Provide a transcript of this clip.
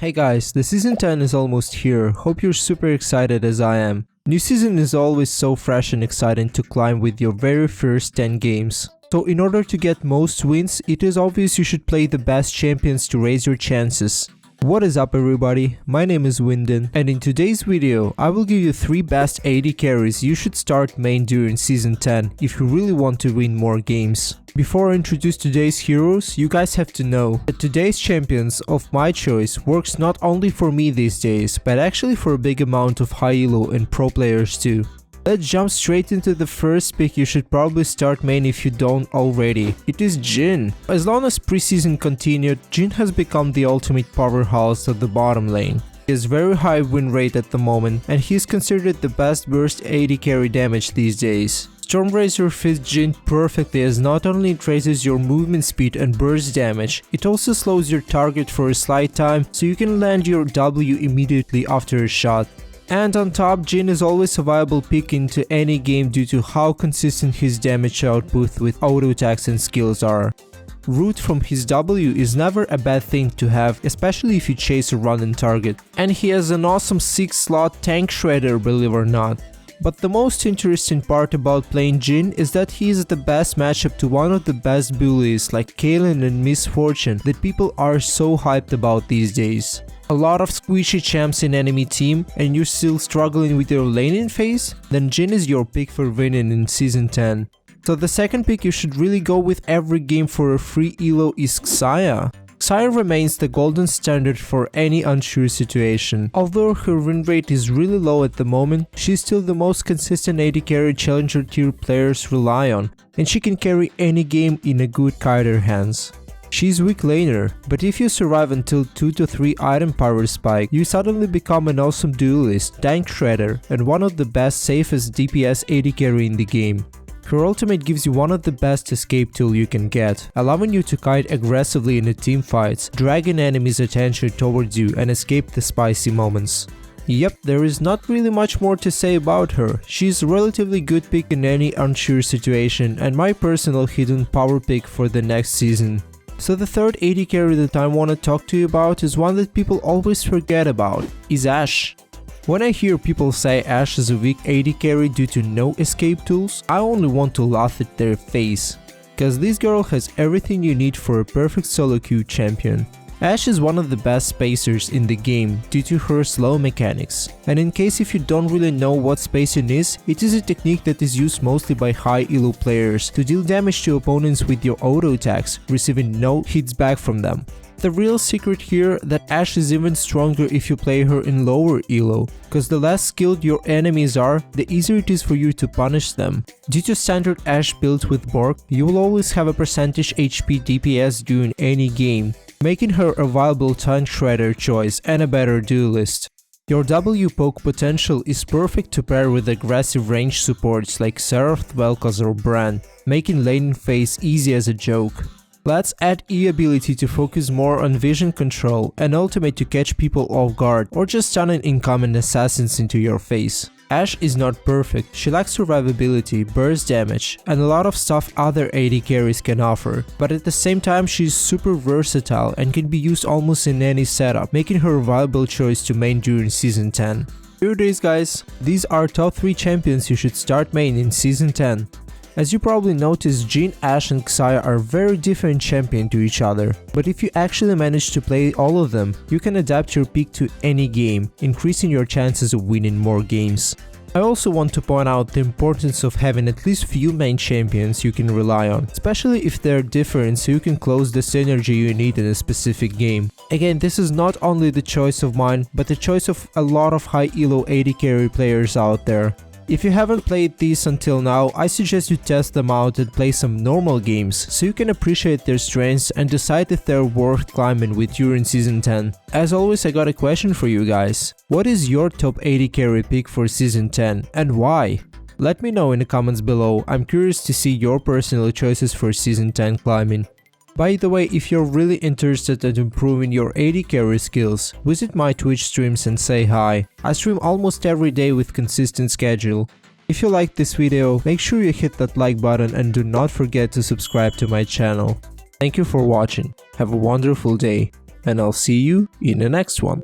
Hey guys, the season 10 is almost here. Hope you're super excited as I am. New season is always so fresh and exciting to climb with your very first 10 games. So in order to get most wins, it is obvious you should play the best champions to raise your chances. What is up everybody, my name is Winden, and in today's video I will give you 3 best AD carries you should start main during season 10 if you really want to win more games. Before I introduce today's heroes, you guys have to know that today's champions of my choice works not only for me these days, but actually for a big amount of high elo and pro players too. Let's jump straight into the first pick you should probably start main if you don't already. It is Jhin. As long as preseason continued, Jhin has become the ultimate powerhouse of the bottom lane. He has very high win rate at the moment and he is considered the best burst AD carry damage these days. Stormrazor fits Jhin perfectly as not only it raises your movement speed and burst damage, it also slows your target for a slight time so you can land your W immediately after a shot. And on top, Jhin is always a viable pick into any game due to how consistent his damage output with auto attacks and skills are. Root from his W is never a bad thing to have, especially if you chase a running target. And he has an awesome 6-slot tank shredder, believe or not. But the most interesting part about playing Jhin is that he is the best matchup to one of the best bullies like Kayn and Miss Fortune that people are so hyped about these days. A lot of squishy champs in enemy team and you're still struggling with your laning phase? Then Jhin is your pick for winning in season 10. So the second pick you should really go with every game for a free elo is Xayah. Xayah remains the golden standard for any unsure situation. Although her win rate is really low at the moment, she's still the most consistent AD carry challenger tier players rely on, and she can carry any game in a good Kai'Sa hands. She's weak laner, but if you survive until 2 to 3 item power spike, you suddenly become an awesome duelist, tank shredder, and one of the best safest DPS AD carry in the game. Her ultimate gives you one of the best escape tool you can get, allowing you to kite aggressively in the team fights, dragging enemies' attention towards you and escape the spicy moments. Yep, there is not really much more to say about her. She's a relatively good pick in any unsure situation and my personal hidden power pick for the next season. So the third AD carry that I want to talk to you about is one that people always forget about, is Ashe. When I hear people say Ashe is a weak AD carry due to no escape tools, I only want to laugh at their face. Cause this girl has everything you need for a perfect solo queue champion. Ashe is one of the best spacers in the game due to her slow mechanics. And in case if you don't really know what spacing is, it is a technique that is used mostly by high elo players to deal damage to opponents with your auto attacks, receiving no hits back from them. The real secret here that Ashe is even stronger if you play her in lower elo, cause the less skilled your enemies are, the easier it is for you to punish them. Due to standard Ashe built with Bork, you will always have a percentage HP DPS during any game, making her a viable tank shredder choice and a better duelist. Your W poke potential is perfect to pair with aggressive range supports like Seraph, Vel'Koz or Brand, making laning phase easy as a joke. Let's add E ability to focus more on vision control and ultimate to catch people off guard or just stunning incoming assassins into your face. Ashe is not perfect, she lacks survivability, burst damage, and a lot of stuff other AD carries can offer, but at the same time she's super versatile and can be used almost in any setup, making her a viable choice to main during season 10. Here it is guys, these are top 3 champions you should start main in season 10. As you probably noticed, Jhin, Ashe and Xayah are very different champions to each other, but if you actually manage to play all of them, you can adapt your pick to any game, increasing your chances of winning more games. I also want to point out the importance of having at least few main champions you can rely on, especially if they're different so you can close the synergy you need in a specific game. Again, this is not only the choice of mine, but the choice of a lot of high elo AD carry players out there. If you haven't played these until now, I suggest you test them out and play some normal games so you can appreciate their strengths and decide if they're worth climbing with you in season 10. As always, I got a question for you guys. What is your top AD carry pick for season 10 and why? Let me know in the comments below, I'm curious to see your personal choices for season 10 climbing. By the way, if you're really interested in improving your AD carry skills, visit my Twitch streams and say hi. I stream almost every day with consistent schedule. If you liked this video, make sure you hit that like button and do not forget to subscribe to my channel. Thank you for watching. Have a wonderful day. and I'll see you in the next one.